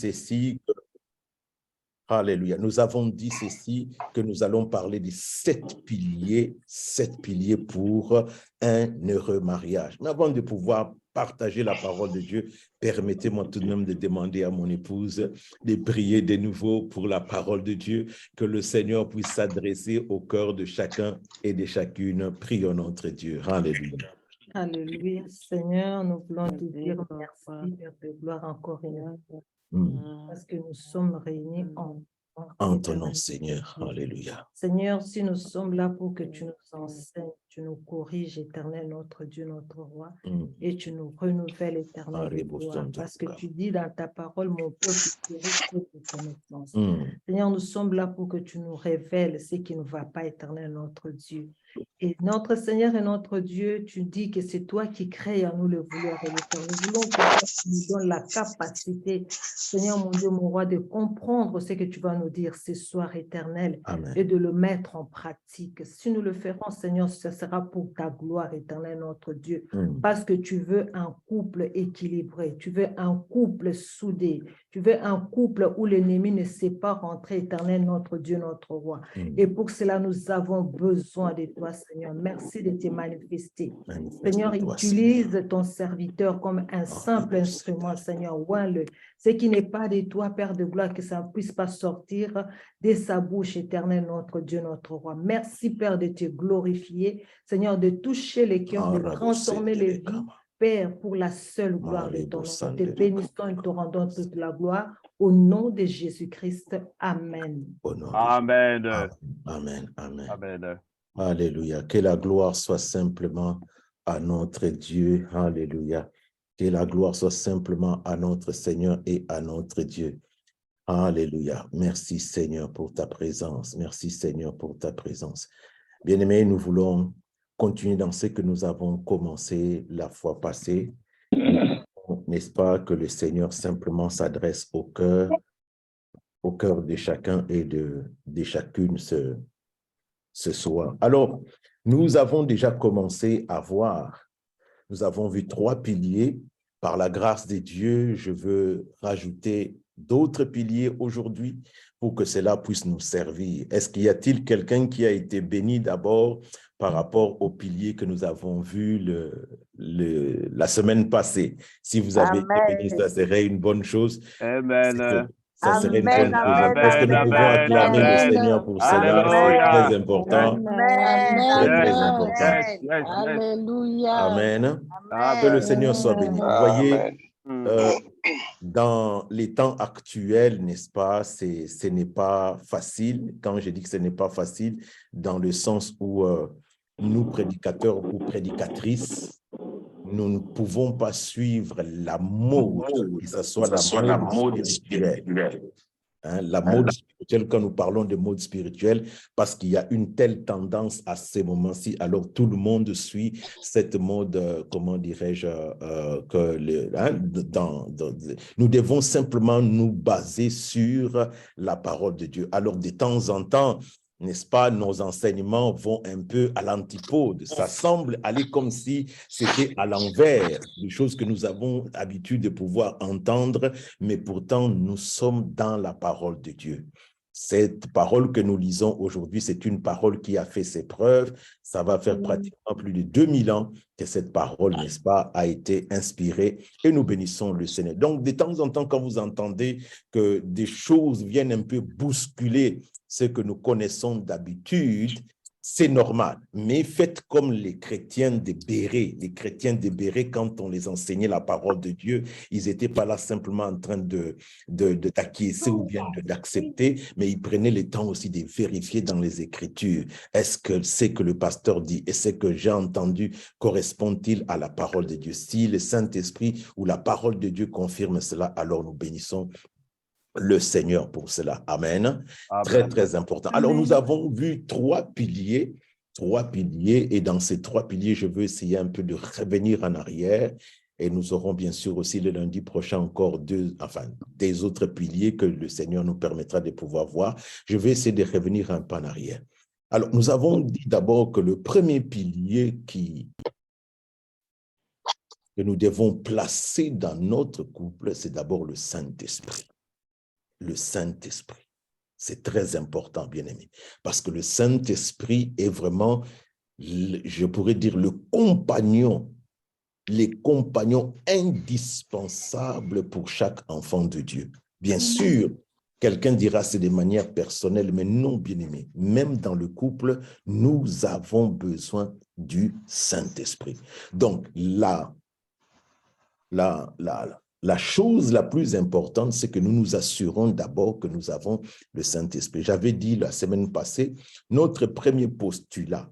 ceci, alléluia, nous avons dit ceci, que nous allons parler des 7 piliers pour un heureux mariage. Mais avant de pouvoir partager la parole de Dieu, permettez-moi tout de même de demander à mon épouse de prier de nouveau pour la parole de Dieu, que le Seigneur puisse s'adresser au cœur de chacun et de chacune. Prions notre Dieu. Alléluia. Alléluia, Seigneur, nous voulons te dire merci, Père de gloire, encore une fois, parce que nous sommes réunis En ton nom, Seigneur. Alléluia. Seigneur, si nous sommes là pour que tu nous enseignes, tu nous corriges, Éternel, notre Dieu, notre Roi, et tu nous renouvelles, Éternel, de gloire, parce que tu dis dans ta parole, mon peuple périt faute de connaissance. Seigneur, nous sommes là pour que tu nous révèles ce qui ne va pas, Éternel, notre Dieu. Et notre Seigneur et notre Dieu, tu dis que c'est toi qui crées en nous le vouloir et le faire. Nous voulons que tu nous donnes la capacité, Seigneur, mon Dieu, mon Roi, de comprendre ce que tu vas nous dire ce soir, Éternel, Amen. et de le mettre en pratique. Si nous le ferons, Seigneur, ce sera pour ta gloire, Éternel, notre Dieu, parce que tu veux un couple équilibré, tu veux un couple soudé, tu veux un couple où l'ennemi ne sait pas rentrer, Éternel, notre Dieu, notre Roi. Et pour cela, nous avons besoin de toi, Seigneur. Merci de te manifester. Seigneur, utilise ton serviteur comme un simple instrument, Seigneur. Oins-le. Ce qui n'est pas de toi, Père de gloire, que ça ne puisse pas sortir de sa bouche, Éternel, notre Dieu, notre Roi. Merci, Père, de te glorifier, Seigneur, de toucher les cœurs, de transformer les vies, Père, pour la seule gloire de ton nom. Nous te bénissons et te rendons toute la gloire au nom de Jésus-Christ. Amen. Amen. Amen. Amen. Amen. Alléluia. Que la gloire soit simplement à notre Dieu. Alléluia. Que la gloire soit simplement à notre Seigneur et à notre Dieu. Alléluia. Merci Seigneur pour ta présence. Merci Seigneur pour ta présence. Bien-aimés, nous voulons continuer dans ce que nous avons commencé la fois passée. N'est-ce pas que le Seigneur simplement s'adresse au cœur de chacun et de chacune ce soir. Alors, nous avons déjà commencé à voir, nous avons vu 3 piliers. Par la grâce de Dieu, je veux rajouter d'autres piliers aujourd'hui pour que cela puisse nous servir. Est-ce qu'il y a-t-il quelqu'un qui a été béni d'abord par rapport aux piliers que nous avons vus la semaine passée? Si vous avez été béni, ça serait une bonne chose. Amen. Ça serait une bonne chose. Est-ce que nous pouvons acclamer le Seigneur pour cela? C'est très important. Très important. Alléluia. Amen. Que le Seigneur soit béni. Vous voyez, dans les temps actuels, n'est-ce pas, ce n'est pas facile. Quand je dis que ce n'est pas facile, dans le sens où nous, prédicateurs ou prédicatrices, nous ne pouvons pas suivre la mode, que ce soit la mode spirituelle. La mode spirituelle, quand nous parlons de mode spirituelle, parce qu'il y a une telle tendance à ces moments-ci, alors tout le monde suit cette mode, comment dirais-je, nous devons simplement nous baser sur la parole de Dieu. Alors de temps en temps, n'est-ce pas, nos enseignements vont un peu à l'antipode. Ça semble aller comme si c'était à l'envers des choses que nous avons l'habitude de pouvoir entendre, mais pourtant, nous sommes dans la parole de Dieu. Cette parole que nous lisons aujourd'hui, c'est une parole qui a fait ses preuves. Ça va faire pratiquement plus de 2000 ans que cette parole, n'est-ce pas, a été inspirée et nous bénissons le Seigneur. Donc, de temps en temps, quand vous entendez que des choses viennent un peu bousculer ce que nous connaissons d'habitude, c'est normal, mais faites comme les chrétiens de Béret. Les chrétiens de Béret, quand on les enseignait la parole de Dieu, ils n'étaient pas là simplement en train d'acquiescer ou bien d'accepter, mais ils prenaient le temps aussi de vérifier dans les Écritures. Est-ce que ce que le pasteur dit et ce que j'ai entendu correspond-il à la parole de Dieu? Si le Saint-Esprit ou la parole de Dieu confirme cela, alors nous bénissons le Seigneur pour cela. Amen. Très, très important. Alors, nous avons vu 3 piliers, et dans ces 3 piliers, je veux essayer un peu de revenir en arrière, et nous aurons bien sûr aussi le lundi prochain encore des autres piliers que le Seigneur nous permettra de pouvoir voir. Je vais essayer de revenir un peu en arrière. Alors, nous avons dit d'abord que le premier pilier que nous devons placer dans notre couple, c'est d'abord le Saint-Esprit. le Saint-Esprit. C'est très important, bien-aimé, parce que le Saint-Esprit est vraiment, je pourrais dire, les compagnons indispensables pour chaque enfant de Dieu. Bien sûr, quelqu'un dira c'est de manière personnelle, mais non, bien-aimé. Même dans le couple, nous avons besoin du Saint-Esprit. Donc, la chose la plus importante, c'est que nous nous assurons d'abord que nous avons le Saint-Esprit. J'avais dit la semaine passée, notre premier postulat,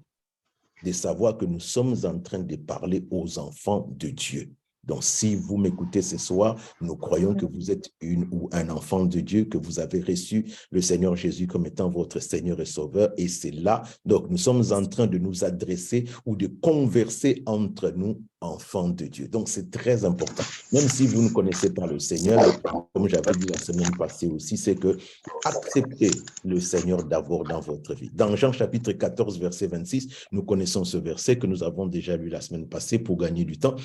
de savoir que nous sommes en train de parler aux enfants de Dieu. Donc, si vous m'écoutez ce soir, nous croyons que vous êtes une ou un enfant de Dieu, que vous avez reçu le Seigneur Jésus comme étant votre Seigneur et Sauveur. Et c'est là, donc, nous sommes en train de nous adresser ou de converser entre nous, enfants de Dieu. Donc, c'est très important. Même si vous ne connaissez pas le Seigneur, comme j'avais dit la semaine passée aussi, c'est que acceptez le Seigneur d'abord dans votre vie. Dans Jean chapitre 14, verset 26, nous connaissons ce verset que nous avons déjà lu la semaine passée pour gagner du temps.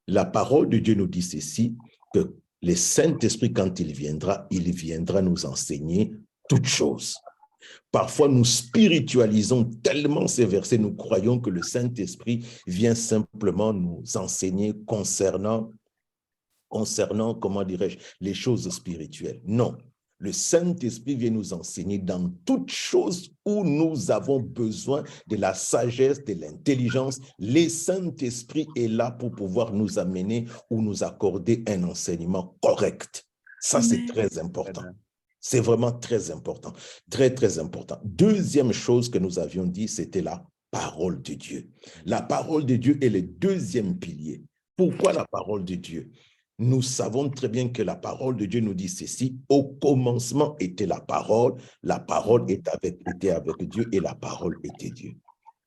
La parole de Dieu nous dit ceci, que le Saint-Esprit, quand il viendra nous enseigner toutes choses. Parfois, nous spiritualisons tellement ces versets, nous croyons que le Saint-Esprit vient simplement nous enseigner concernant, comment dirais-je, les choses spirituelles. Non. Le Saint-Esprit vient nous enseigner dans toutes choses où nous avons besoin de la sagesse, de l'intelligence. Le Saint-Esprit est là pour pouvoir nous amener ou nous accorder un enseignement correct. Ça, c'est très important. C'est vraiment très important. Très, très important. Deuxième chose que nous avions dit, c'était la parole de Dieu. La parole de Dieu est le deuxième pilier. Pourquoi la parole de Dieu? Nous savons très bien que la parole de Dieu nous dit ceci, au commencement était la parole était avec Dieu et la parole était Dieu.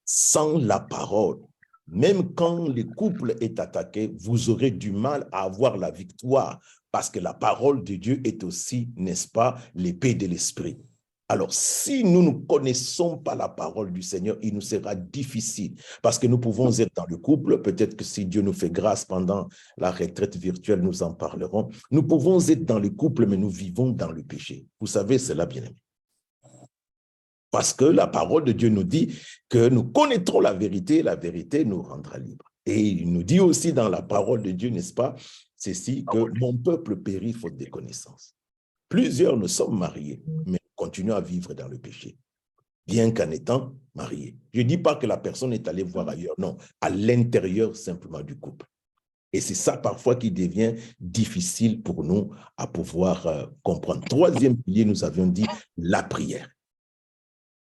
Sans la parole, même quand le couple est attaqué, vous aurez du mal à avoir la victoire parce que la parole de Dieu est aussi, n'est-ce pas, l'épée de l'esprit. Alors, si nous ne connaissons pas la parole du Seigneur, il nous sera difficile parce que nous pouvons être dans le couple. Peut-être que si Dieu nous fait grâce pendant la retraite virtuelle, nous en parlerons. Nous pouvons être dans le couple, mais nous vivons dans le péché. Vous savez cela, bien-aimé. Parce que la parole de Dieu nous dit que nous connaîtrons la vérité nous rendra libres. Et il nous dit aussi dans la parole de Dieu, n'est-ce pas, ceci, que mon peuple périt faute de connaissance. Plusieurs ne sommes mariés, mais continuent à vivre dans le péché, bien qu'en étant mariés. Je ne dis pas que la personne est allée voir ailleurs, non, à l'intérieur simplement du couple. Et c'est ça parfois qui devient difficile pour nous à pouvoir comprendre. Troisième pilier, nous avions dit la prière.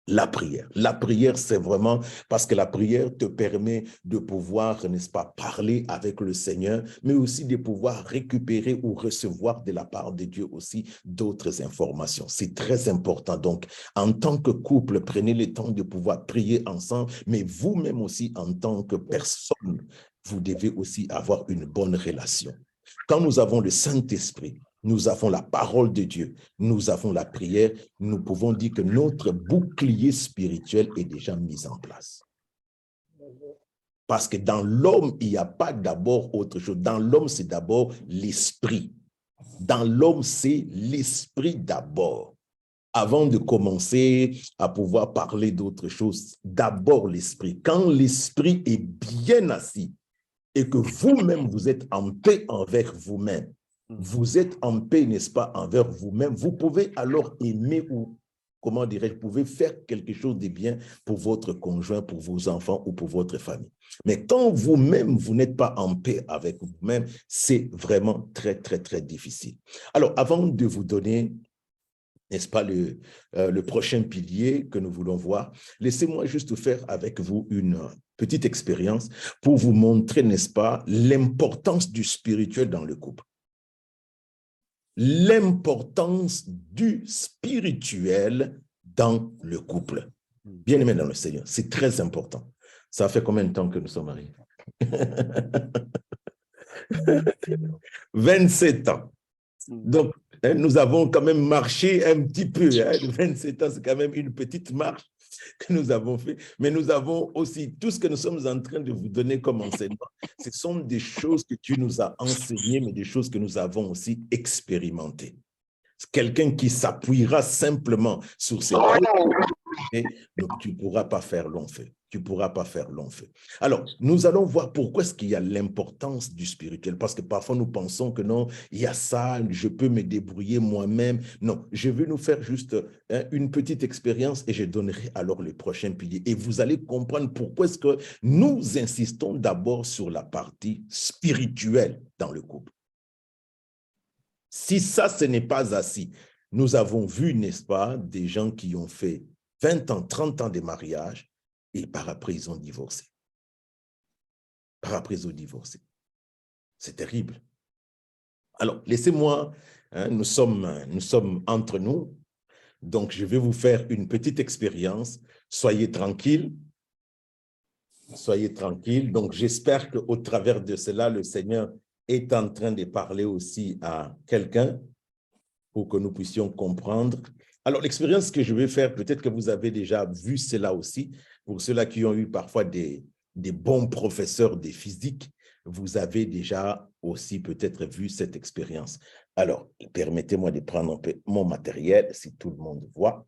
La prière, c'est vraiment parce que la prière te permet de pouvoir, n'est-ce pas, parler avec le Seigneur, mais aussi de pouvoir récupérer ou recevoir de la part de Dieu aussi d'autres informations. C'est très important. Donc, en tant que couple, prenez le temps de pouvoir prier ensemble, mais vous-même aussi, en tant que personne, vous devez aussi avoir une bonne relation. Quand nous avons le Saint-Esprit, nous avons la parole de Dieu, nous avons la prière, nous pouvons dire que notre bouclier spirituel est déjà mis en place. Parce que dans l'homme, il n'y a pas d'abord autre chose. Dans l'homme, c'est d'abord l'esprit. Dans l'homme, c'est l'esprit d'abord. Avant de commencer à pouvoir parler d'autre chose, d'abord l'esprit. Quand l'esprit est bien assis et que vous-même, vous êtes en paix envers vous-même, vous êtes en paix, n'est-ce pas, envers vous-même, vous pouvez alors aimer ou, comment dirais-je, vous pouvez faire quelque chose de bien pour votre conjoint, pour vos enfants ou pour votre famille. Mais quand vous-même, vous n'êtes pas en paix avec vous-même, c'est vraiment très, très, très difficile. Alors, avant de vous donner, n'est-ce pas, le prochain pilier que nous voulons voir, laissez-moi juste faire avec vous une petite expérience pour vous montrer, n'est-ce pas, l'importance du spirituel dans le couple. L'importance du spirituel dans le couple. Bien-aimés dans le Seigneur, c'est très important. Ça fait combien de temps que nous sommes mariés? 27 ans. Donc, nous avons quand même marché un petit peu. 27 ans, c'est quand même une petite marche que nous avons fait. Mais nous avons aussi, tout ce que nous sommes en train de vous donner comme enseignement, ce sont des choses que tu nous as enseignées, mais des choses que nous avons aussi expérimentées. quelqu'un qui s'appuiera simplement sur ses donc tu ne pourras pas faire long feu. Tu ne pourras pas faire long feu. Alors, nous allons voir pourquoi est-ce qu'il y a l'importance du spirituel. Parce que parfois, nous pensons que non, il y a ça, je peux me débrouiller moi-même. Non, je vais nous faire juste une petite expérience et je donnerai alors le prochain pilier. Et vous allez comprendre pourquoi est-ce que nous insistons d'abord sur la partie spirituelle dans le couple. Si ça, ce n'est pas assez, nous avons vu, n'est-ce pas, des gens qui ont fait 20 ans, 30 ans de mariage et par après, ils ont divorcé. Par après, ils ont divorcé. C'est terrible. Alors, laissez-moi, nous sommes entre nous, donc je vais vous faire une petite expérience. Soyez tranquilles. Soyez tranquilles. Donc, j'espère qu'au travers de cela, le Seigneur est en train de parler aussi à quelqu'un pour que nous puissions comprendre. Alors, l'expérience que je vais faire, peut-être que vous avez déjà vu cela aussi, pour ceux-là qui ont eu parfois des bons professeurs de physique, vous avez déjà aussi peut-être vu cette expérience. Alors, permettez-moi de prendre un peu mon matériel, si tout le monde voit.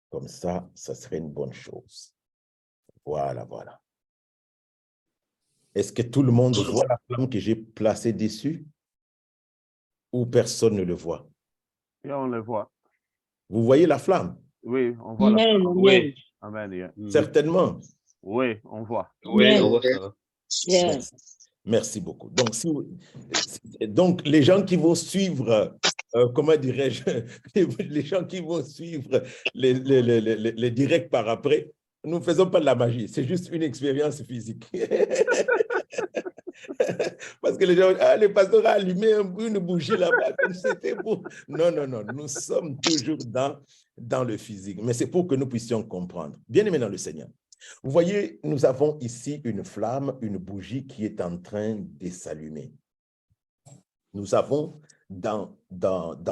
Comme ça, ça serait une bonne chose. Voilà, voilà. Est-ce que tout le monde voit la flamme que j'ai placée dessus? Ou personne ne le voit? Et on le voit. Vous voyez la flamme? Oui, on voit la flamme. Oui. Amen. Yeah. Certainement. Oui, on voit. Oui, on voit ça. Merci. Merci beaucoup. Donc, les gens qui vont suivre, comment dirais-je, les gens qui vont suivre les directs par après, nous ne faisons pas de la magie, c'est juste une expérience physique. Parce que les gens, le pasteur a allumé une bougie là-bas, comme c'était beau. Non, non, non, nous sommes toujours dans le physique, mais c'est pour que nous puissions comprendre. Bien-aimés dans le Seigneur, vous voyez, nous avons ici une flamme, une bougie qui est en train de s'allumer. Nous avons dans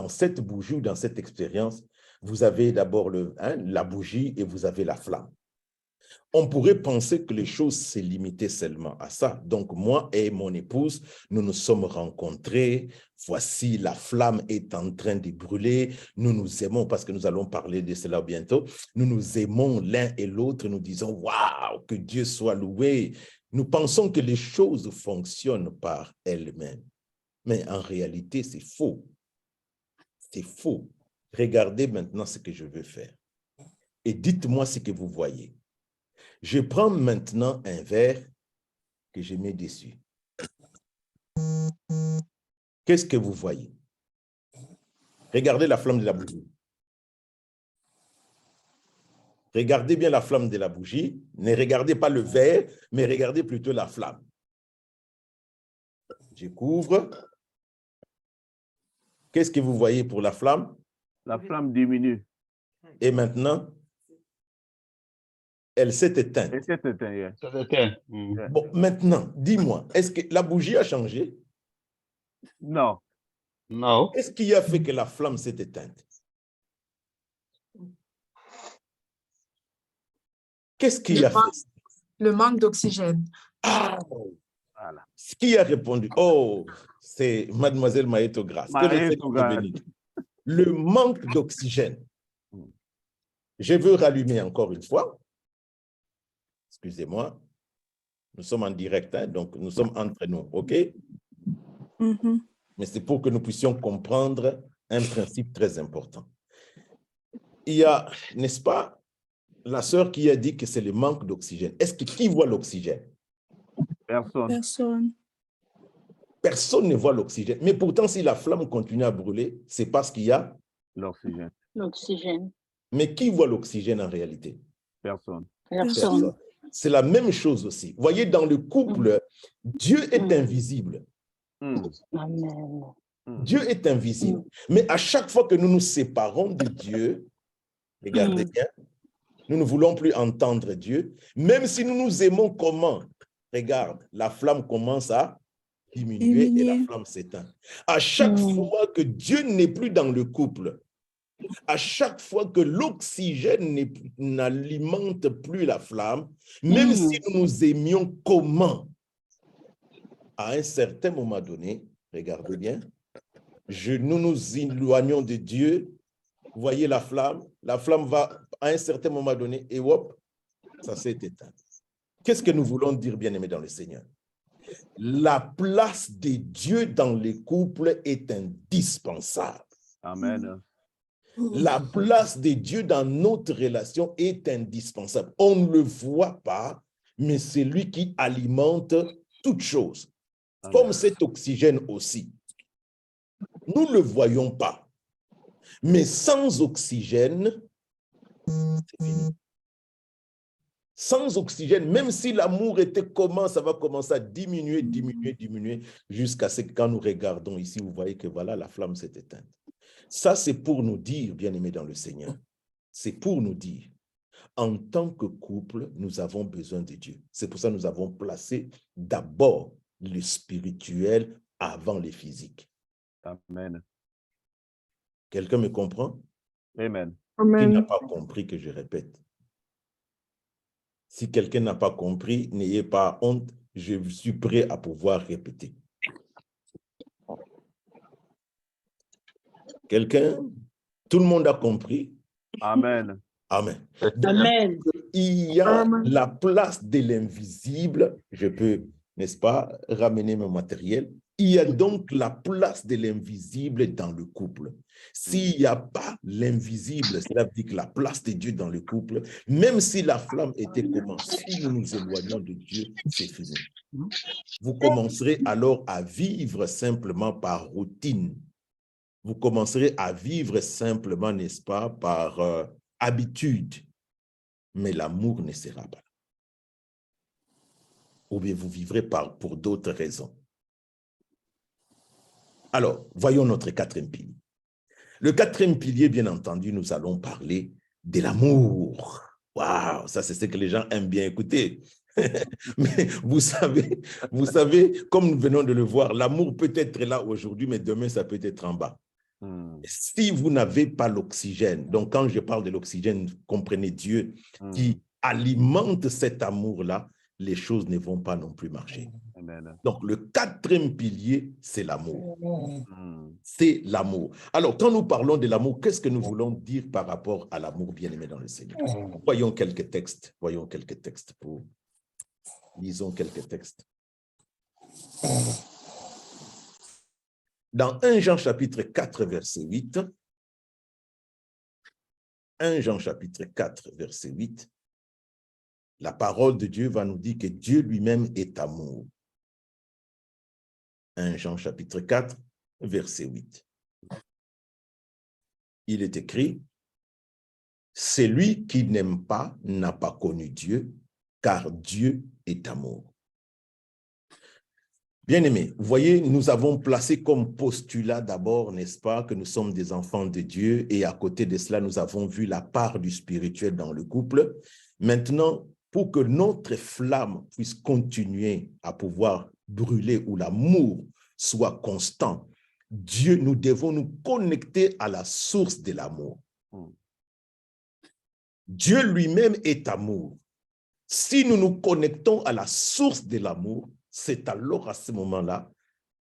cette bougie ou dans cette expérience, vous avez d'abord la bougie et vous avez la flamme. On pourrait penser que les choses s'est limitées seulement à ça. Donc, moi et mon épouse, nous nous sommes rencontrés. Voici, la flamme est en train de brûler. Nous nous aimons, parce que nous allons parler de cela bientôt. Nous nous aimons l'un et l'autre. Nous disons, waouh, que Dieu soit loué. Nous pensons que les choses fonctionnent par elles-mêmes. Mais en réalité, c'est faux. C'est faux. Regardez maintenant ce que je veux faire. Et dites-moi ce que vous voyez. Je prends maintenant un verre que je mets dessus. Qu'est-ce que vous voyez? Regardez la flamme de la bougie. Regardez bien la flamme de la bougie. Ne regardez pas le verre, mais regardez plutôt la flamme. Je couvre. Qu'est-ce que vous voyez pour la flamme? La flamme diminue. Et maintenant, elle s'est éteinte. Et c'est éteint. Yeah. Ça s'éteint. Bon, maintenant, dis-moi, est-ce que la bougie a changé? Non. Non. Qu'est-ce qui a fait que la flamme s'est éteinte? Qu'est-ce qui a fait? Le manque d'oxygène. Ah, Voilà. qui a répondu? Oh, c'est Mademoiselle Maëto Grasse. Que le Seigneur te bénisse. Le manque d'oxygène. Je veux rallumer encore une fois. Excusez-moi. Nous sommes en direct, hein, donc nous sommes entre nous, OK? Mais c'est pour que nous puissions comprendre un principe très important. Il y a, n'est-ce pas, la sœur qui a dit que c'est le manque d'oxygène. Est-ce que qui voit l'oxygène? Personne. Personne. Personne ne voit l'oxygène. Mais pourtant, si la flamme continue à brûler, c'est parce qu'il y a L'oxygène. L'oxygène. Mais qui voit l'oxygène en réalité? Personne. Personne. C'est la même chose aussi. Vous voyez, dans le couple, Dieu est invisible. Amen. Dieu est invisible. Mais à chaque fois que nous nous séparons de Dieu, regardez bien, nous ne voulons plus entendre Dieu. Même si nous nous aimons comment? Regarde, la flamme commence à diminuer et la flamme s'éteint. À chaque fois que Dieu n'est plus dans le couple, à chaque fois que l'oxygène n'alimente plus la flamme, même si nous nous aimions comment, à un certain moment donné, regardez bien, nous nous éloignons de Dieu. Vous voyez la flamme va à un certain moment donné, et hop, ça s'est éteint. Qu'est-ce que nous voulons dire, bien-aimés dans le Seigneur? La place de Dieu dans les couples est indispensable. Amen. La place de Dieu dans notre relation est indispensable. On ne le voit pas, mais c'est lui qui alimente toutes choses. Amen. Comme cet oxygène aussi. Nous ne le voyons pas. Mais sans oxygène, c'est fini. Sans oxygène, même si l'amour était comment, ça va commencer à diminuer, jusqu'à ce que quand nous regardons ici, vous voyez que voilà, la flamme s'est éteinte. Ça, c'est pour nous dire, bien-aimés dans le Seigneur, c'est pour nous dire, en tant que couple, nous avons besoin de Dieu. C'est pour ça que nous avons placé d'abord le spirituel avant le physique. Amen. Quelqu'un me comprend? Amen. Qui n'a pas compris que je répète? Si quelqu'un n'a pas compris, n'ayez pas honte, je suis prêt à pouvoir répéter. Quelqu'un? Tout le monde a compris? Amen. Amen. Amen. Il y a la place de l'invisible. Je peux, n'est-ce pas, ramener mon matériel. Il y a donc la place de l'invisible dans le couple. S'il n'y a pas l'invisible, cela veut dire que la place de Dieu dans le couple, même si la flamme était comment, si nous nous éloignons de Dieu, c'est fini. Vous commencerez alors à vivre simplement par routine. Vous commencerez à vivre simplement, n'est-ce pas, par habitude. Mais l'amour ne sera pas là. Ou bien vous vivrez pour d'autres raisons. Alors, voyons notre quatrième pilier. Le quatrième pilier, bien entendu, nous allons parler de l'amour. Waouh, ça c'est ce que les gens aiment bien écouter. Mais vous savez, comme nous venons de le voir, l'amour peut être là aujourd'hui, mais demain, ça peut être en bas. Si vous n'avez pas l'oxygène, donc quand je parle de l'oxygène, comprenez Dieu qui alimente cet amour-là, les choses ne vont pas non plus marcher. Amen. Donc, le quatrième pilier, c'est l'amour. C'est l'amour. Alors, quand nous parlons de l'amour, qu'est-ce que nous voulons dire par rapport à l'amour bien-aimé dans le Seigneur? Voyons quelques textes. Lisons quelques textes. Dans 1 Jean chapitre 4, verset 8, 1 Jean chapitre 4, verset 8, la parole de Dieu va nous dire que Dieu lui-même est amour. 1 Jean chapitre 4, verset 8. Il est écrit, « Celui qui n'aime pas n'a pas connu Dieu, car Dieu est amour. » Bien-aimés, vous voyez, nous avons placé comme postulat d'abord, n'est-ce pas, que nous sommes des enfants de Dieu et à côté de cela, nous avons vu la part du spirituel dans le couple. Maintenant, pour que notre flamme puisse continuer à pouvoir brûler ou l'amour soit constant, Dieu, nous devons nous connecter à la source de l'amour. Dieu lui-même est amour. Si nous nous connectons à la source de l'amour, c'est alors à ce moment-là,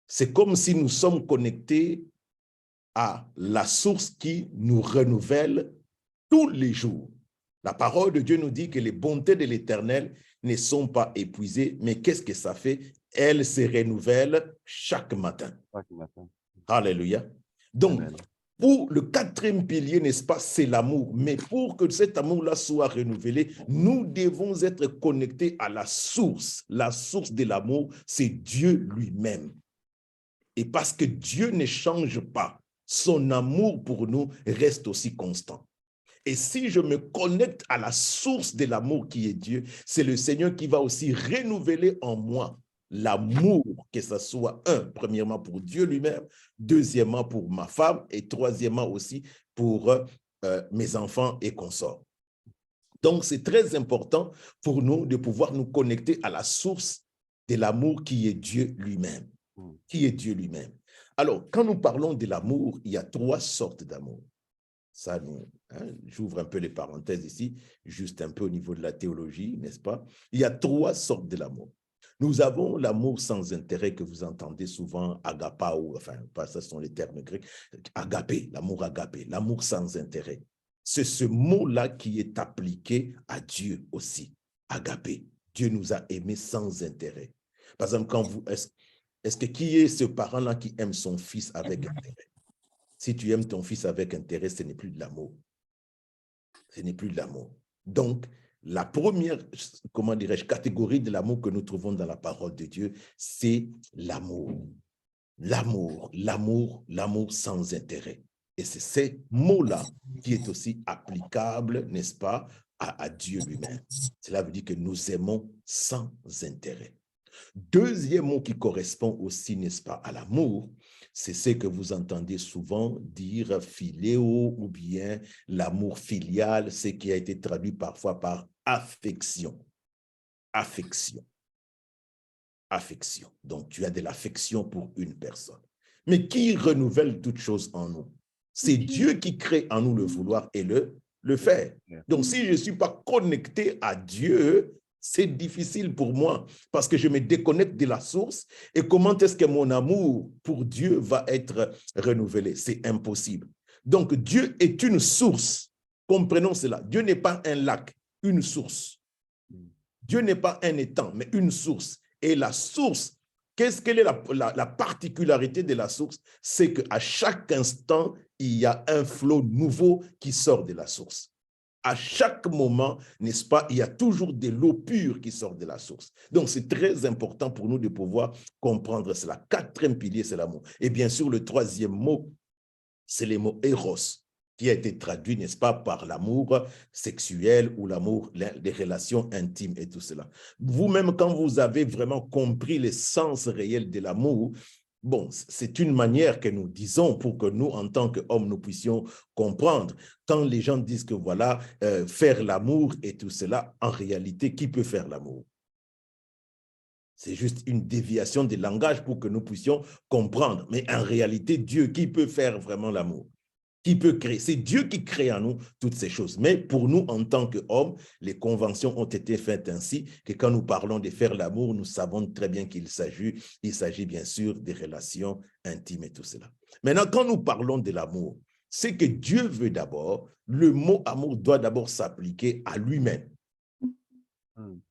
c'est comme si nous sommes connectés à la source qui nous renouvelle tous les jours. La parole de Dieu nous dit que les bontés de l'Éternel ne sont pas épuisées, mais qu'est-ce que ça fait? Elles se renouvellent chaque matin. Alléluia. Donc, Amen. Pour le quatrième pilier, n'est-ce pas, c'est l'amour. Mais pour que cet amour-là soit renouvelé, nous devons être connectés à la source. La source de l'amour, c'est Dieu lui-même. Et parce que Dieu ne change pas, son amour pour nous reste aussi constant. Et si je me connecte à la source de l'amour qui est Dieu, c'est le Seigneur qui va aussi renouveler en moi l'amour, que ce soit premièrement pour Dieu lui-même, deuxièmement pour ma femme et troisièmement aussi pour mes enfants et consorts. Donc, c'est très important pour nous de pouvoir nous connecter à la source de l'amour qui est Dieu lui-même. Qui est Dieu lui-même. Alors, quand nous parlons de l'amour, il y a 3 sortes d'amour. Ça, j'ouvre un peu les parenthèses ici, juste un peu au niveau de la théologie, n'est-ce pas? Il y a 3 sortes de l'amour. Nous avons l'amour sans intérêt que vous entendez souvent, agapao, enfin, ce sont les termes grecs, agapé, l'amour sans intérêt. C'est ce mot-là qui est appliqué à Dieu aussi, agapé. Dieu nous a aimés sans intérêt. Par exemple, quand vous, est-ce que qui est ce parent-là qui aime son fils avec intérêt? Si tu aimes ton fils avec intérêt, ce n'est plus de l'amour. Ce n'est plus de l'amour. Donc, la première, comment dirais-je, catégorie de l'amour que nous trouvons dans la parole de Dieu, c'est l'amour. L'amour sans intérêt. Et c'est ce mot-là qui est aussi applicable, n'est-ce pas, à Dieu lui-même. Cela veut dire que nous aimons sans intérêt. Deuxième mot qui correspond aussi, n'est-ce pas, à l'amour, c'est ce que vous entendez souvent dire philéo ou bien l'amour filial, ce qui a été traduit parfois par affection. Affection. Affection. Donc, tu as de l'affection pour une personne. Mais qui renouvelle toutes choses en nous? C'est Dieu qui crée en nous le vouloir et le faire. Donc, si je ne suis pas connecté à Dieu, c'est difficile pour moi parce que je me déconnecte de la source. Et comment est-ce que mon amour pour Dieu va être renouvelé? C'est impossible. Donc, Dieu est une source. Comprenons cela. Dieu n'est pas un lac, une source. Dieu n'est pas un étang, mais une source. Et la source, quelle est la particularité de la source? C'est qu'à chaque instant, il y a un flot nouveau qui sort de la source. À chaque moment, n'est-ce pas, il y a toujours de l'eau pure qui sort de la source. Donc, c'est très important pour nous de pouvoir comprendre cela. Quatrième pilier, c'est l'amour. Et bien sûr, le troisième mot, c'est le mot éros, qui a été traduit, n'est-ce pas, par l'amour sexuel ou l'amour des relations intimes et tout cela. Vous-même, quand vous avez vraiment compris le sens réel de l'amour, bon, c'est une manière que nous disons pour que nous, en tant qu'hommes, nous puissions comprendre. Quand les gens disent que voilà, faire l'amour et tout cela, en réalité, qui peut faire l'amour? C'est juste une déviation du langage pour que nous puissions comprendre. Mais en réalité, Dieu, qui peut faire vraiment l'amour? Qui peut créer? C'est Dieu qui crée en nous toutes ces choses. Mais pour nous, en tant qu'hommes, les conventions ont été faites ainsi que quand nous parlons de faire l'amour, nous savons très bien qu'il s'agit bien sûr des relations intimes et tout cela. Maintenant, quand nous parlons de l'amour, c'est que Dieu veut d'abord, le mot amour doit d'abord s'appliquer à lui-même.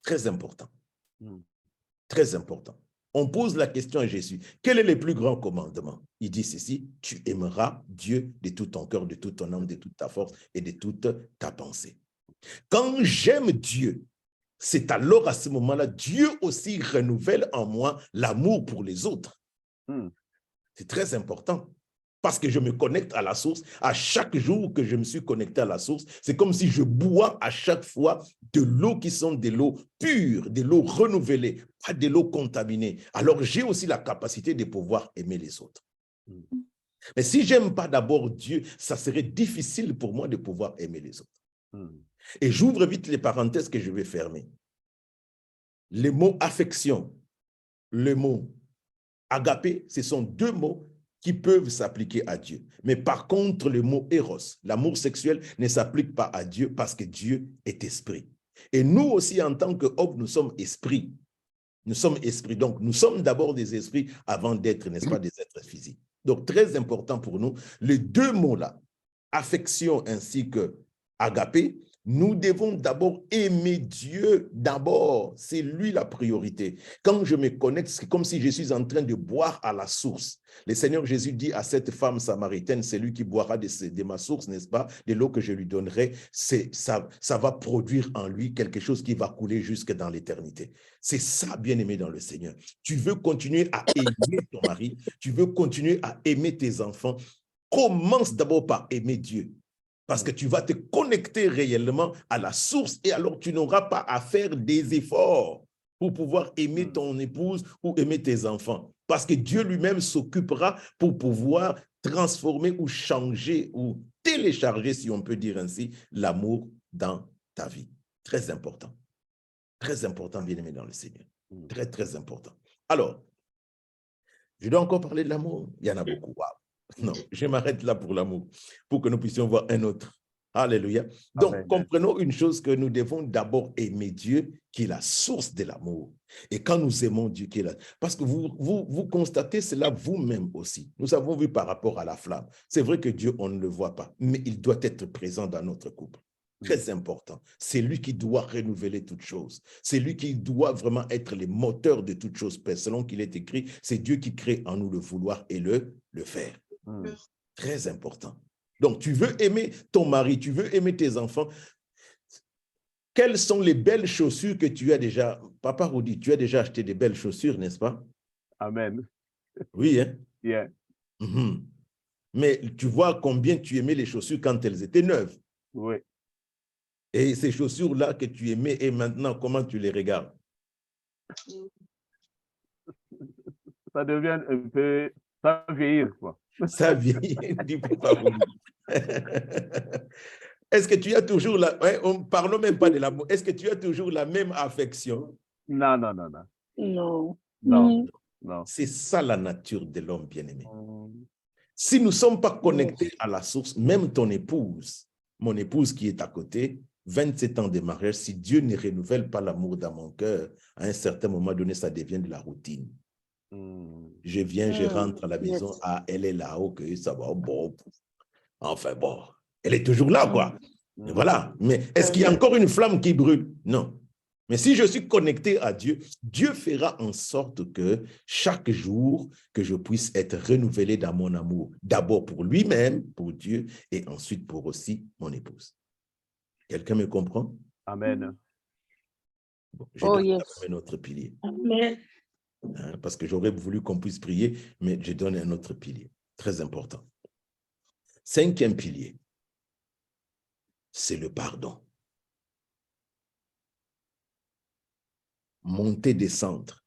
Très important. Très important. On pose la question à Jésus, quel est le plus grand commandement? Il dit ceci, tu aimeras Dieu de tout ton cœur, de toute ton âme, de toute ta force et de toute ta pensée. Quand j'aime Dieu, c'est alors à ce moment-là, Dieu aussi renouvelle en moi l'amour pour les autres. C'est très important. Parce que je me connecte à la source. À chaque jour que je me suis connecté à la source, c'est comme si je bois à chaque fois de l'eau qui sont de l'eau pure, de l'eau renouvelée, pas de l'eau contaminée. Alors, j'ai aussi la capacité de pouvoir aimer les autres. Mais si je n'aime pas d'abord Dieu, ça serait difficile pour moi de pouvoir aimer les autres. Et j'ouvre vite les parenthèses que je vais fermer. Les mots affection, le mot agapé, ce sont deux mots qui peuvent s'appliquer à Dieu. Mais par contre, le mot éros, l'amour sexuel, ne s'applique pas à Dieu parce que Dieu est esprit. Et nous aussi, en tant qu'hommes, nous sommes esprits. Nous sommes esprits. Donc, nous sommes d'abord des esprits avant d'être, n'est-ce pas, des êtres physiques. Donc, très important pour nous, les deux mots-là, affection ainsi que agapé, nous devons d'abord aimer Dieu d'abord. C'est lui la priorité. Quand je me connecte, c'est comme si je suis en train de boire à la source. Le Seigneur Jésus dit à cette femme samaritaine, c'est lui qui boira de ma source, n'est-ce pas, de l'eau que je lui donnerai, ça va produire en lui quelque chose qui va couler jusque dans l'éternité. C'est ça, bien-aimé dans le Seigneur. Tu veux continuer à aimer ton mari, tu veux continuer à aimer tes enfants, commence d'abord par aimer Dieu. Parce que tu vas te connecter réellement à la source et alors tu n'auras pas à faire des efforts pour pouvoir aimer ton épouse ou aimer tes enfants. Parce que Dieu lui-même s'occupera pour pouvoir transformer ou changer ou télécharger, si on peut dire ainsi, l'amour dans ta vie. Très important. Très important, bien-aimé dans le Seigneur. Très, très important. Alors, je dois encore parler de l'amour. Il y en a beaucoup. Wow. Non, je m'arrête là pour l'amour, pour que nous puissions voir un autre Alléluia. Donc, Amen. comprenons une chose, que nous devons d'abord aimer Dieu, qui est la source de l'amour. Et quand nous aimons Dieu, qui est là, parce que vous constatez cela vous-même aussi. Nous avons vu par rapport à la flamme. C'est vrai que Dieu, on ne le voit pas, mais il doit être présent dans notre couple. Très important. C'est lui qui doit renouveler toutes choses. C'est lui qui doit vraiment être le moteur de toutes choses. Selon qu'il est écrit, c'est Dieu qui crée en nous le vouloir et le faire. Très important. Donc, tu veux aimer ton mari, tu veux aimer tes enfants. Quelles sont les belles chaussures que tu as déjà? Papa Rudy, tu as déjà acheté des belles chaussures, n'est-ce pas? Amen. Oui, hein? Yeah. Mhm. Mais tu vois combien tu aimais les chaussures quand elles étaient neuves. Oui. Et ces chaussures-là que tu aimais, et maintenant, comment tu les regardes? Ça devient un peu, ça vieillit, quoi. Ça vieillit, dit Papa Rudy. Est-ce que tu as toujours la... Ouais, parlons même pas de l'amour. Est-ce que tu as toujours la même affection? Non, non, non, non. Non. Non, non. C'est ça la nature de l'homme bien-aimé. Si nous ne sommes pas connectés à la source, même ton épouse, mon épouse qui est à côté, 27 ans de mariage, si Dieu ne renouvelle pas l'amour dans mon cœur, à un certain moment donné, ça devient de la routine. Je viens, je rentre à la maison, ah, elle est là, ok, ça va, bon. Enfin bon, elle est toujours là, quoi. Voilà. Mais est-ce qu'il y a encore une flamme qui brûle? Non. Mais si je suis connecté à Dieu, Dieu fera en sorte que chaque jour, que je puisse être renouvelé dans mon amour. D'abord pour lui-même, pour Dieu, et ensuite pour aussi mon épouse. Quelqu'un me comprend? Amen. Bon, je donne un autre pilier. Amen. Hein, parce que j'aurais voulu qu'on puisse prier, mais je donne un autre pilier. Très important. 5e pilier, c'est le pardon. Monter, descendre.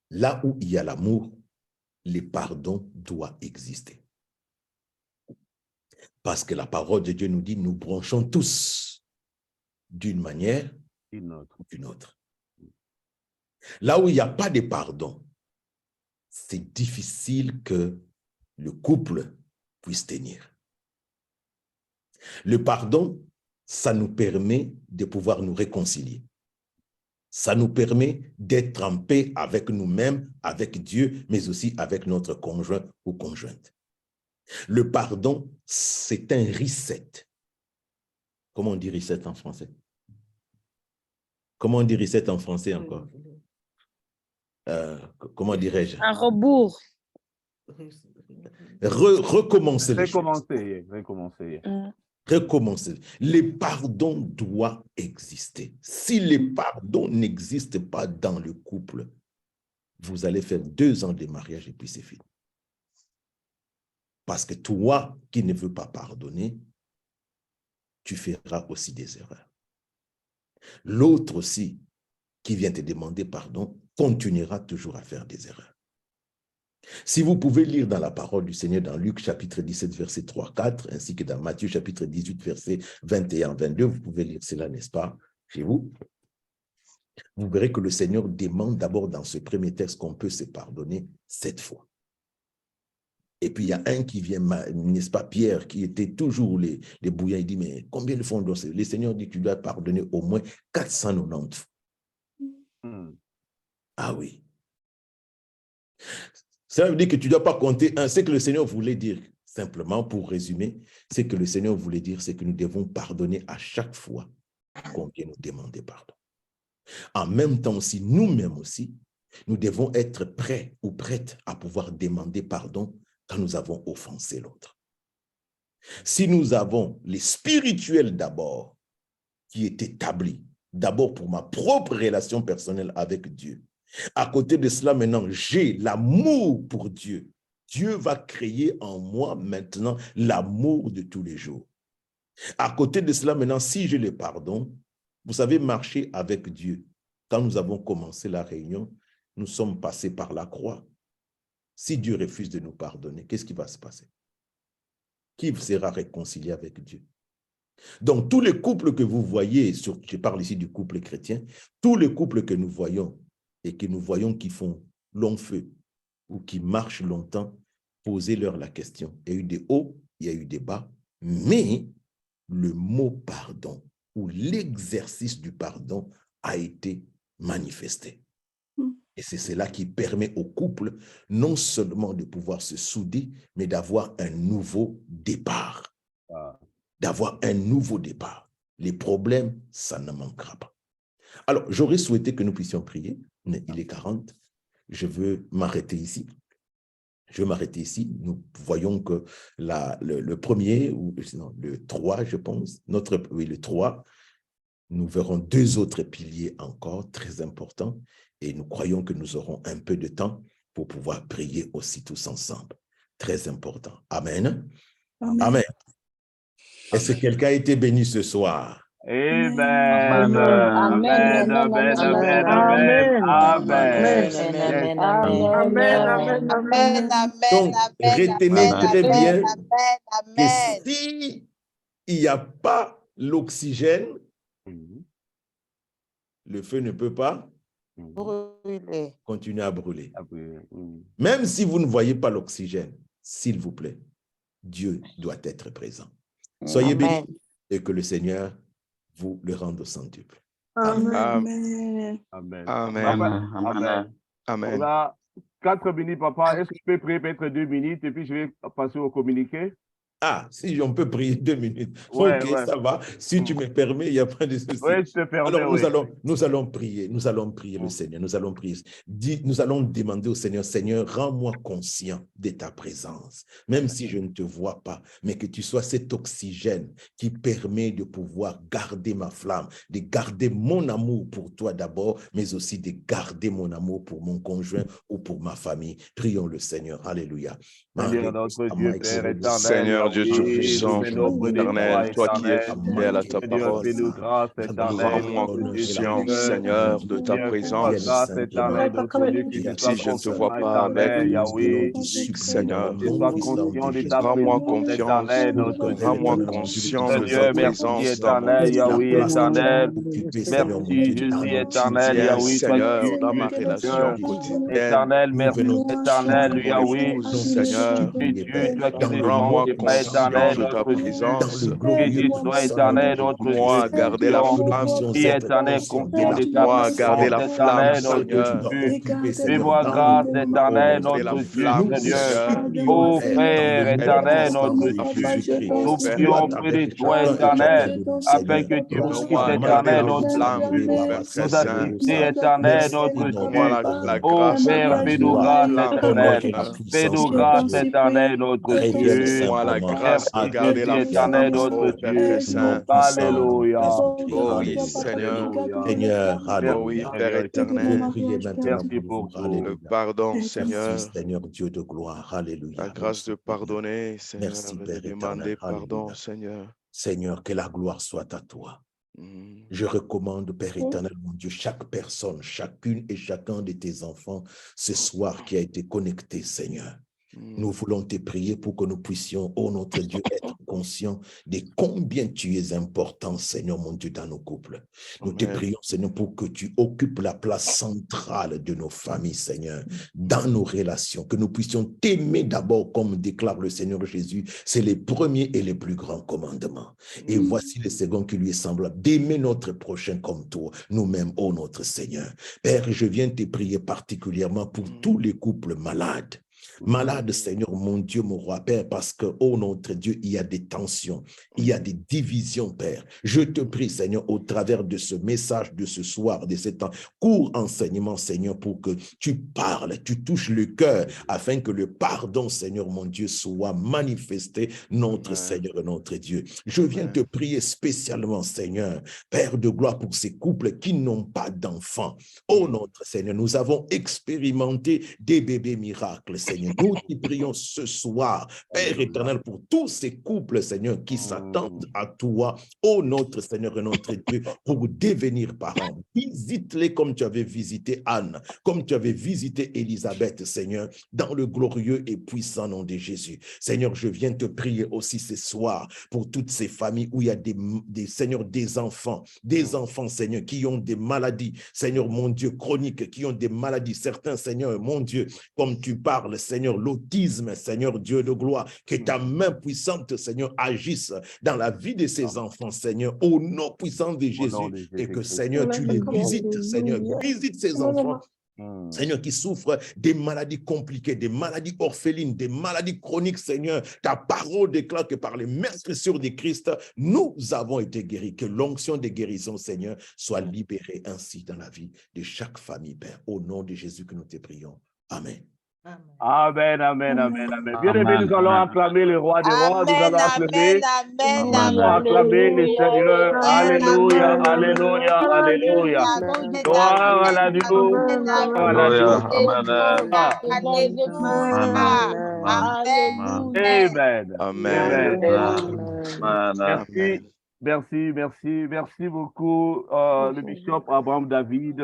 Là où il y a l'amour, le pardon doit exister. Parce que la parole de Dieu nous dit, nous branchons tous d'une manière ou d'une autre. Là où il n'y a pas de pardon, c'est difficile que le couple puisse tenir. Le pardon, ça nous permet de pouvoir nous réconcilier. Ça nous permet d'être en paix avec nous-mêmes, avec Dieu, mais aussi avec notre conjoint ou conjointe. Le pardon, c'est un reset. Comment on dit reset en français? Comment on dit reset en français encore? Comment dirais-je? Un rebours. Recommencer les choses. Recommencer. Recommencer. Le pardon doit exister. Si le pardon n'existe pas dans le couple, vous allez faire 2 ans de mariage et puis c'est fini. Parce que toi qui ne veux pas pardonner, tu feras aussi des erreurs. L'autre aussi, qui vient te demander pardon, continuera toujours à faire des erreurs. Si vous pouvez lire dans la parole du Seigneur dans Luc chapitre 17, verset 3-4, ainsi que dans Matthieu chapitre 18, verset 21-22, vous pouvez lire cela, n'est-ce pas, chez vous? Vous verrez que le Seigneur demande d'abord dans ce premier texte qu'on peut se pardonner 7 fois. Et puis il y a un qui vient, n'est-ce pas, Pierre, qui était toujours les bouillants, il dit, mais combien de fois on doit... Le Seigneur dit, tu dois pardonner au moins 490 fois. Ah oui. Ça veut dire que tu ne dois pas compter un. Ce que le Seigneur voulait dire, simplement pour résumer, ce que le Seigneur voulait dire, c'est que nous devons pardonner à chaque fois qu'on vient nous demander pardon. En même temps aussi, nous-mêmes aussi, nous devons être prêts ou prêtes à pouvoir demander pardon quand nous avons offensé l'autre. Si nous avons les spirituels d'abord, qui est établi, d'abord pour ma propre relation personnelle avec Dieu, à côté de cela, maintenant, j'ai l'amour pour Dieu. Dieu va créer en moi maintenant l'amour de tous les jours. À côté de cela, maintenant, si j'ai le pardon, vous savez, marcher avec Dieu. Quand nous avons commencé la réunion, nous sommes passés par la croix. Si Dieu refuse de nous pardonner, qu'est-ce qui va se passer? Qui sera réconcilié avec Dieu? Donc, tous les couples que vous voyez, je parle ici du couple chrétien, tous les couples que nous voyons et que nous voyons qui font long feu ou qui marchent longtemps, posez-leur la question. Il y a eu des hauts, il y a eu des bas, Mais le mot pardon ou l'exercice du pardon a été manifesté. Et c'est cela qui permet au couple non seulement de pouvoir se souder, mais d'avoir un nouveau départ. D'avoir un nouveau départ. Les problèmes, ça ne manquera pas. Alors, j'aurais souhaité que nous puissions prier, mais il est 40. Je veux m'arrêter ici. Nous voyons que le premier, ou sinon, le 3, je pense, le 3, nous verrons 2 autres piliers encore très importants et nous croyons que nous aurons un peu de temps pour pouvoir prier aussi tous ensemble. Très important. Amen. Amen. Amen. Est-ce que quelqu'un a été béni ce soir? Amen. Amen. Amen. Amen. Amen. Amen. Donc, retenez très bien que si il n'y a pas l'oxygène, le feu ne peut pas continuer à brûler. Même si vous ne voyez pas l'oxygène, s'il vous plaît, Dieu doit être présent. Soyez bénis et que le Seigneur vous le rende au centuple. Amen. Amen. Amen. Amen. On a 4 minutes, papa. Est-ce que je peux prier peut-être 2 minutes et puis je vais passer au communiqué? Ah, si on peut prier 2 minutes. Ouais, Ok, ouais. ça va. Si tu me permets, il n'y a pas de souci. Oui, je te permets. Alors, oui. nous allons prier le Seigneur. Nous allons prier. Nous allons demander au Seigneur, Seigneur, rends-moi conscient de ta présence, même si je ne te vois pas, mais que tu sois cet oxygène qui permet de pouvoir garder ma flamme, de garder mon amour pour toi d'abord, mais aussi de garder mon amour pour mon conjoint ou pour ma famille. Prions le Seigneur. Alléluia. Seigneur notre Dieu, Père éternel, Seigneur Dieu Tout-Puissant, éternel, toi qui es fidèle à ta Seigneur, parole, fais-nous grâce, éternel, rends-moi notre Dieu, conscient, Seigneur. Seigneur, de ta Seigneur, fais-moi présence. grâce, éternel, notre Dieu, que tu sois Si je ne te conscient, vois pas avec éternel, Yahweh, physique, Seigneur, que tu sois conscient de ta rends-moi présence, confiance, éternel, notre Dieu. rends-moi conscient de ta Seigneur, merci, présence dans mon éternel, Yahweh, éternel. Merci, Merci, Jésus, éternel, quotidien, Yahweh, toi qui Seigneur, es dans ma Dieu, relation Seigneur. quotidienne. Éternel, merci, éternel, Mon Yahweh. épouse, Seigneur, Tu es Dieu, toi qui ne rends-moi changes pas, conscient éternel, de ta notre Dieu. présence. Que tu sois éternel, notre Aide-moi Dieu, à garder la puissant. flamme. Qui est éternel, conscient de ta Aide-moi à garder présence, la flamme, éternel, notre Seigneur. Dieu. Fais-moi grâce, éternel, Garder la notre Dieu, flamme, Seigneur. Seigneur. Ô Père éternel, notre À Dieu. flûter, Nous Père prions auprès de toi, éternel. éternel, afin que tu Aide-moi puisses, à garder éternel, la notre flamme, Dieu, Père très nous saint. assister, éternel, notre Donne-moi Dieu. la Ô grâce de Père, garder fais-nous la grâce, flamme, éternel. Seigneur. Fais-nous grâce, éternel, notre Dieu. Donne-moi la grâce de Merci, garder Jésus, la éternel, flamme, notre oh Père très Dieu. saint. Alléluia. Oh oui, Seigneur. Seigneur, Oh oui, Merci, Père Seigneur vous éternel. priez maintenant Merci pour pour vous. tout. Alléluia. Le pardon, Merci, Seigneur. Seigneur Dieu de gloire. Alléluia. La grâce de pardonner, Seigneur, Merci, et de Père demander éternel. pardon, Alléluia. Seigneur. Seigneur, que la gloire soit à toi. Je recommande, Père éternel, mon Dieu, chaque personne, chacune et chacun de tes enfants ce soir qui a été connecté, Seigneur. Nous voulons te prier pour que nous puissions, oh notre Dieu, être conscients de combien tu es important, Seigneur, mon Dieu, dans nos couples. Nous te prions, Seigneur, pour que tu occupes la place centrale de nos familles, Seigneur, dans nos relations, que nous puissions t'aimer d'abord, comme déclare le Seigneur Jésus. C'est les premiers et les plus grands commandements. Et voici le second qui lui est semblable, d'aimer notre prochain comme toi, nous-mêmes, oh notre Seigneur. Père, je viens te prier particulièrement pour tous les couples malades. Malade, Seigneur, mon Dieu, mon roi, Père, parce que, oh notre Dieu, il y a des tensions, il y a des divisions, Père. Je te prie, Seigneur, au travers de ce message de ce soir, de cet court enseignement, Seigneur, pour que tu parles, tu touches le cœur, afin que le pardon, Seigneur, mon Dieu, soit manifesté, notre Seigneur et notre Dieu. Je viens te prier spécialement, Seigneur, Père de gloire, pour ces couples qui n'ont pas d'enfants. Oh notre Seigneur, nous avons expérimenté des bébés miracles, Seigneur. Nous te prions ce soir, Père éternel, pour tous ces couples, Seigneur, qui s'attendent à toi, oh notre Seigneur et notre Dieu, pour devenir parents. Visite-les comme tu avais visité Anne, comme tu avais visité Élisabeth, Seigneur, dans le glorieux et puissant nom de Jésus. Seigneur, je viens te prier aussi ce soir pour toutes ces familles où il y a Seigneur, des enfants, Seigneur, qui ont des maladies, Seigneur, mon Dieu, chroniques, qui ont des maladies. Certains, Seigneur, mon Dieu, comme tu parles, Seigneur, l'autisme, Seigneur Dieu de gloire, que ta main puissante, Seigneur, agisse dans la vie de ces enfants, Seigneur, au nom puissant de Jésus, et que, Seigneur, tu les visites, Seigneur, visite ces enfants, Seigneur, qui souffrent des maladies compliquées, des maladies orphelines, des maladies chroniques, Seigneur. Ta parole déclare que par les meurtrissures de Christ, nous avons été guéris. Que l'onction de guérison, Seigneur, soit libérée ainsi dans la vie de chaque famille, Père. Au nom de Jésus que nous te prions. Amen. Amen, amen, amen, amen. Bien aimé, nous allons acclamer le roi des rois, nous allons acclamer, nous allons acclamer le Seigneur. Alléluia, alléluia, alléluia. Gloire à la Dieu, gloire à la Dieu. Amen. Amen. Merci beaucoup, le bishop Abraham David,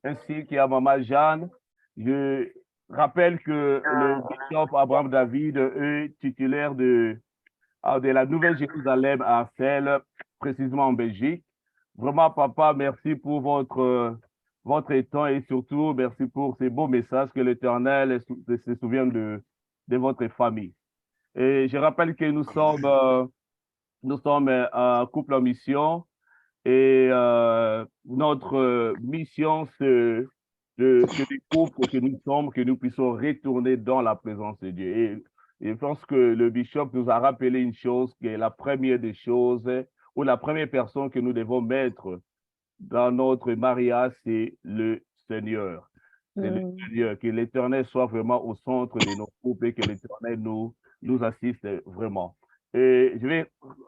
ainsi qu'à Maman Jeanne. Je rappelle que le bishop Abraham David est titulaire de la Nouvelle-Jérusalem à Arcel, précisément en Belgique. Vraiment, papa, merci pour votre temps et surtout, merci pour ces beaux messages que l'Éternel se souvient de votre famille. Et je rappelle que nous sommes un couple en mission et notre mission, c'est que les couples que nous sommes, que nous puissions retourner dans la présence de Dieu. Et je pense que le bishop nous a rappelé une chose, qui est la première des choses, ou la première personne que nous devons mettre dans notre mariage, c'est le Seigneur. C'est le Seigneur, que l'Éternel soit vraiment au centre de nos couples et que l'Éternel nous assiste vraiment. Et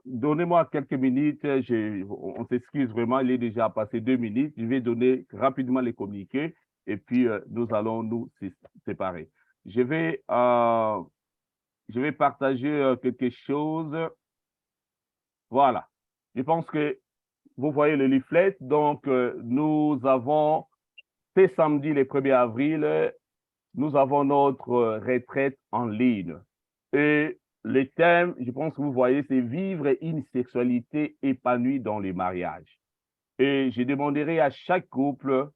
donnez-moi quelques minutes, on s'excuse vraiment, il est déjà passé 2 minutes, je vais donner rapidement les communiqués et puis nous allons nous séparer. Je vais partager quelque chose. Voilà. Je pense que vous voyez le leaflet. Donc, nous avons, ce samedi, le 1er avril, nous avons notre retraite en ligne. Et le thème, je pense que vous voyez, c'est vivre une sexualité épanouie dans les mariages. Et je demanderai à chaque couple,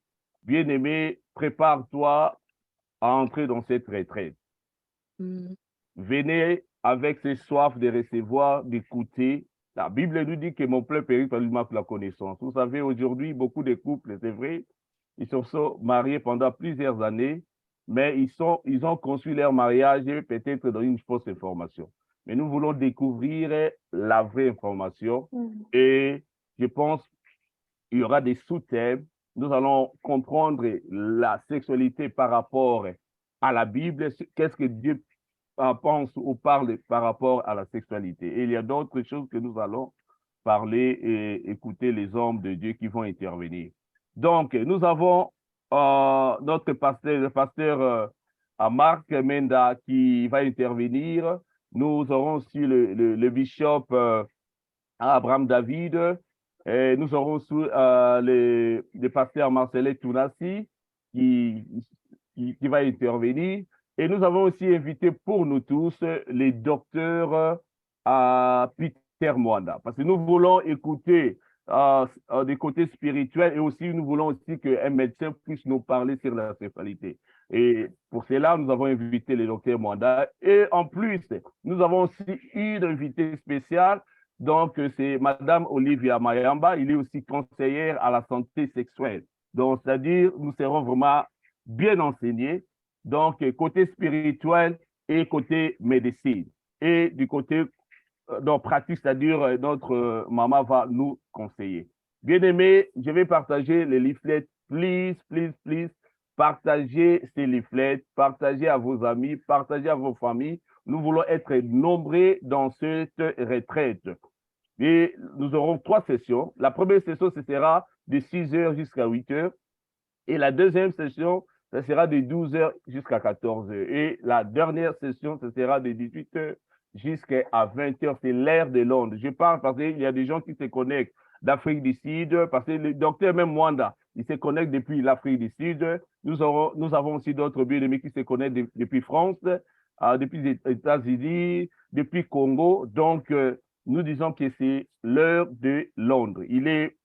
bien-aimé, prépare-toi à entrer dans cette retraite. Venez avec cette soif de recevoir, d'écouter. La Bible nous dit que mon peuple périt par le manque de la connaissance. Vous savez, aujourd'hui, beaucoup de couples, c'est vrai, ils se sont mariés pendant plusieurs années, mais ils ont construit leur mariage peut-être dans une fausse information. Mais nous voulons découvrir la vraie information et je pense qu'il y aura des sous-thèmes. Nous allons comprendre la sexualité par rapport à la Bible, qu'est-ce que Dieu pense ou parle par rapport à la sexualité. Et il y a d'autres choses que nous allons parler et écouter les hommes de Dieu qui vont intervenir. Donc, nous avons notre pasteur, le pasteur Marc Menda qui va intervenir. Nous aurons aussi le bishop Abraham David. Et nous aurons aussi le pasteur Marcellet Tounassi qui va intervenir. Et nous avons aussi invité pour nous tous les docteurs Peter Mwanda. Parce que nous voulons écouter des côtés spirituels et aussi nous voulons aussi qu'un médecin puisse nous parler sur la sexualité. Et pour cela, nous avons invité le docteur Mwanda. Et en plus, nous avons aussi une invitée spéciale. Donc, c'est Madame Olivia Mayamba. Il est aussi conseillère à la santé sexuelle. Donc, c'est-à-dire, nous serons vraiment bien enseignés. Donc, côté spirituel et côté médecine. Et du côté pratique, c'est-à-dire notre maman va nous conseiller. Bien aimé, je vais partager les leaflets. Please, please, please, partagez ces leaflets, partagez à vos amis, partagez à vos familles. Nous voulons être nombreux dans cette retraite. Et nous aurons 3 sessions. La première session, ce sera de 6h jusqu'à 8h. Et la deuxième session, ce sera de 12h jusqu'à 14h. Et la dernière session, ce sera de 18h jusqu'à 20h. C'est l'heure de Londres. Je parle parce qu'il y a des gens qui se connectent d'Afrique du Sud, parce que le docteur même Mwanda, il se connecte depuis l'Afrique du Sud. Nous avons aussi d'autres bien-aimés qui se connectent depuis France, depuis les États-Unis, depuis Congo. Donc, nous disons que c'est l'heure de Londres. Il est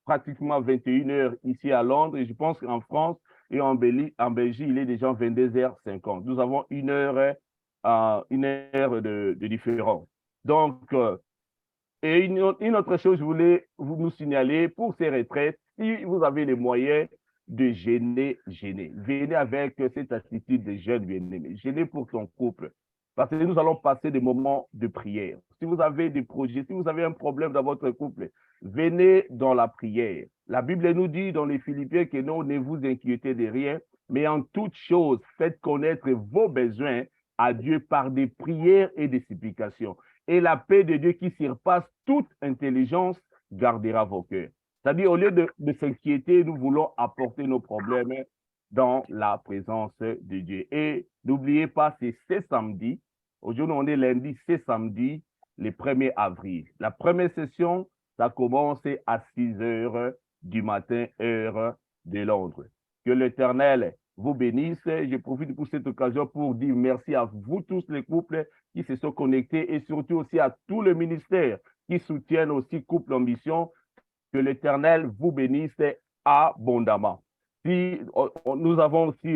pratiquement 21h ici à Londres et je pense qu'en France, Et en Belgique, il est déjà 22h50. Nous avons une heure de différence. Donc, et une autre chose, je voulais vous signaler, pour ces retraites, si vous avez les moyens de gêner. Venez avec cette attitude de jeune bien-aimé. Gênez pour ton couple. Parce que nous allons passer des moments de prière. Si vous avez des projets, si vous avez un problème dans votre couple, venez dans la prière. La Bible nous dit dans les Philippiens que non, ne vous inquiétez de rien, mais en toute chose, faites connaître vos besoins à Dieu par des prières et des supplications. Et la paix de Dieu qui surpasse toute intelligence gardera vos cœurs. C'est-à-dire, au lieu de s'inquiéter, nous voulons apporter nos problèmes dans la présence de Dieu. Et n'oubliez pas, c'est ce samedi. Aujourd'hui, on est lundi, c'est samedi, le 1er avril. La première session, ça commence à 6 heures du matin, heure de Londres. Que l'Éternel vous bénisse. Je profite pour cette occasion pour dire merci à vous tous les couples qui se sont connectés et surtout aussi à tous les ministères qui soutiennent aussi Couple en Mission. Que l'Éternel vous bénisse abondamment. Si, nous avons aussi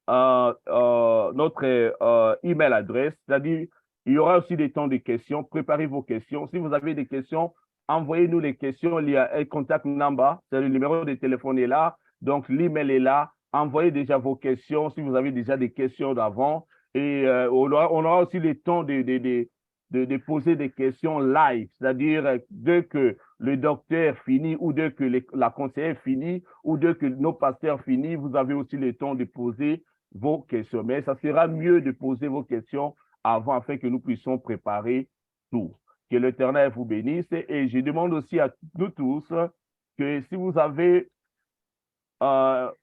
notre email adresse, c'est-à-dire il y aura aussi des temps de questions. Préparez vos questions. Si vous avez des questions, envoyez-nous les questions. Il y a un contact number, c'est le numéro de téléphone est là. Donc, l'email est là. Envoyez déjà vos questions si vous avez déjà des questions d'avant. Et on aura aussi le temps de poser des questions live, c'est-à-dire dès que le docteur finit ou dès que la conseillère finit ou dès que nos pasteurs finissent, vous avez aussi le temps de poser vos questions. Mais ça sera mieux de poser vos questions avant afin que nous puissions préparer tout. Que l'Éternel vous bénisse. Et je demande aussi à nous tous que si vous avez un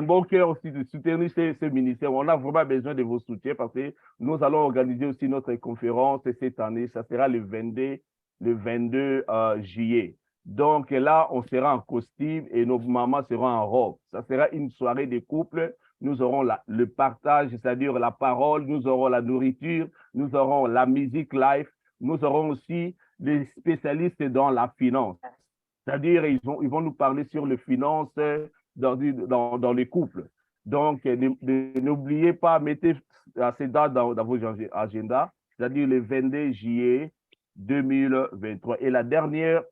bon cœur aussi de soutenir ce ministère, on a vraiment besoin de vos soutiens parce que nous allons organiser aussi notre conférence cette année. Ça sera le 22 juillet. Donc là, on sera en costume et nos mamans seront en robe. Ça sera une soirée de couple. Nous aurons le partage, c'est-à-dire la parole, nous aurons la nourriture, nous aurons la musique live, nous aurons aussi des spécialistes dans la finance. C'est-à-dire, ils vont nous parler sur les finances dans les couples. Donc, n'oubliez pas, mettez ces dates dans vos agendas, c'est-à-dire le 22 juillet 2023. Et la dernière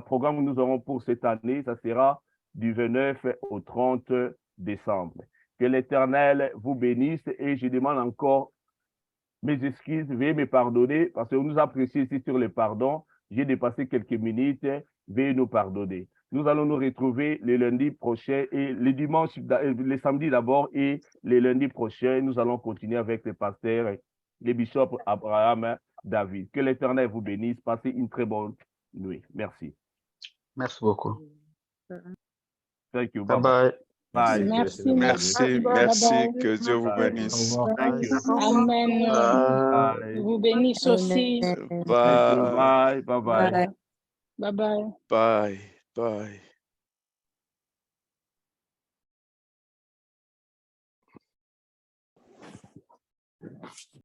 programme que nous aurons pour cette année, ça sera du 29 au 30 décembre. Que l'Éternel vous bénisse et je demande encore mes excuses, veuillez me pardonner parce que nous apprécions ici sur le pardon. J'ai dépassé quelques minutes, veuillez nous pardonner. Nous allons nous retrouver le lundi prochain et le dimanche, le samedi d'abord et le lundi prochain, nous allons continuer avec le pasteur, le bishop Abraham David. Que l'Éternel vous bénisse. Passez une très bonne nuit. Merci. Merci beaucoup. Thank you. Bye bye. Bye. Merci. Merci. Que Dieu vous bénisse. Thank you. Amen. Vous bénisse aussi. Bye. Bye. Bye. Bye. Bye bye. Bye. Bye.